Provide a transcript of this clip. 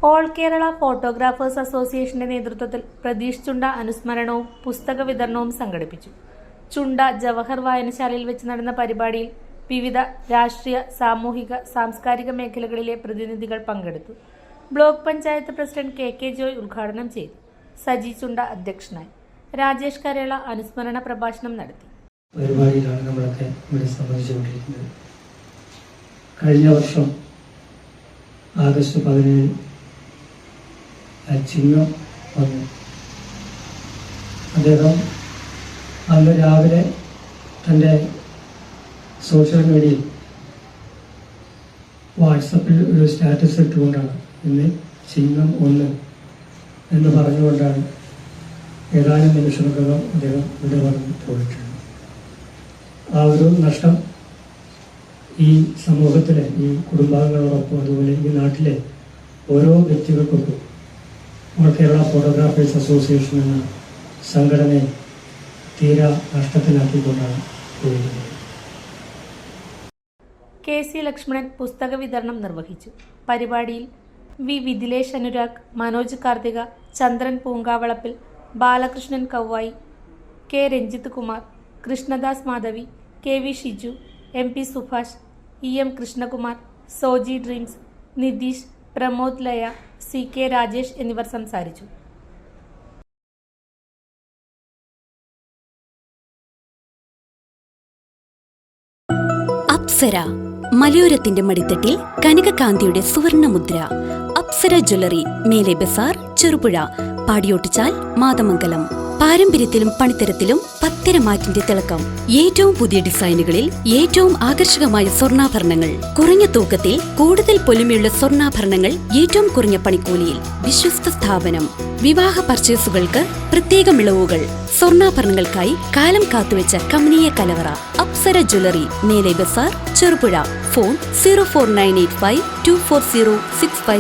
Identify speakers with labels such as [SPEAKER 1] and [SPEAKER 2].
[SPEAKER 1] All Kerala photographers അസോസിയേഷന്റെ നേതൃത്വത്തിൽ പ്രതീഷ് ചുണ്ട അനുസ്മരണവും പുസ്തക വിതരണവും സംഘടിപ്പിച്ചു. ചുണ്ട ജവഹർ വായനശാലയിൽ വെച്ച് നടന്ന പരിപാടിയിൽ വിവിധ രാഷ്ട്രീയ, സാമൂഹിക, സാംസ്കാരിക മേഖലകളിലെ പ്രതിനിധികൾ പങ്കെടുത്തു. Block panchayat president K Joy ഉദ്ഘാടനം ചെയ്തു. സജി ചുണ്ട അധ്യക്ഷനായി. രാജേഷ് കരേള അനുസ്മരണ പ്രഭാഷണം നടത്തി.
[SPEAKER 2] പരിപാടിയിലാണ് നമ്മളൊക്കെ ഇവിടെ സംബന്ധിച്ചുകൊണ്ടിരിക്കുന്നത്. കഴിഞ്ഞ വർഷം ആഗസ്റ്റ് 17 ചിങ്ങം വന്നു. അദ്ദേഹം അന്ന് രാവിലെ തൻ്റെ സോഷ്യൽ മീഡിയയിൽ വാട്സപ്പിൽ ഒരു സ്റ്റാറ്റസ് ഇട്ടുകൊണ്ടാണ് ഇന്ന് ചിങ്ങം 1 എന്ന് പറഞ്ഞുകൊണ്ടാണ് ഏതാനും നിമിഷങ്ങൾക്കകം അദ്ദേഹം ഇവിടെ വന്ന് പോയിട്ടുണ്ട്. ആ ഒരു നഷ്ടം ഈ സമൂഹത്തിലെ, ഈ കുടുംബാംഗങ്ങളോടൊപ്പം, അതുപോലെ ഈ നാട്ടിലെ ഓരോ വ്യക്തികൾക്കൊപ്പം ഓൾ കേരള ഫോട്ടോഗ്രാഫേഴ്സ് അസോസിയേഷൻ എന്ന സംഘടനയെ തീരാ നഷ്ടത്തിലാക്കിക്കൊണ്ടാണ് പോയിരുന്നത്.
[SPEAKER 1] കെ.സി. ലക്ഷ്മണൻ പുസ്തക വിതരണം നിർവഹിച്ചു. പരിപാടിയിൽ വി. വിദിലേഷ് അനുരാഗ്, മനോജ് കാർത്തിക, ചന്ദ്രൻ പൂങ്കാവളപ്പിൽ, Balakrishnan Kauvayi, K. Ranjith Kumar, Krishnadas Madhavi, K. V. Shiju, M. P. Subhash, E. M. Krishnakumar, Soji dreams, Nitheesh, Pramod Laya, C. K. Rajesh എന്നിവർ സംസാരിച്ചു.
[SPEAKER 3] അപ്സര മലയോരത്തിന്റെ മടിത്തട്ടിൽ കനകകാന്തിയുടെ സുവർണമുദ്ര. അപ്സര ജ്വല്ലറി, മേലെ ബസാർ, ചെറുപുഴ, പാടിയോട്ടുചാൽ, മാതമംഗലം. പാരമ്പര്യത്തിലും പണിത്തരത്തിലും പത്തരമാറ്റിന്റെ തിളക്കം. ഏറ്റവും പുതിയ ഡിസൈനുകളിൽ ഏറ്റവും ആകർഷകമായ സ്വർണ്ണാഭരണങ്ങൾ. കുറഞ്ഞ തൂക്കത്തിൽ കൂടുതൽ പൊലിമയുള്ള സ്വർണ്ണാഭരണങ്ങൾ ഏറ്റവും കുറഞ്ഞ പണിക്കൂലിയിൽ. വിശ്വസ്ത സ്ഥാപനം. വിവാഹ പർച്ചേസുകൾക്ക് പ്രത്യേക ഇളവുകൾ. സ്വർണ്ണാഭരണങ്ങൾക്കായി കാലം കാത്തുവെച്ച കമനീയ കലവറ. അപ്സര ജ്വല്ലറി, മേലെ ബസാർ, ചെറുപുഴ. ഫോൺ 04985 240 656.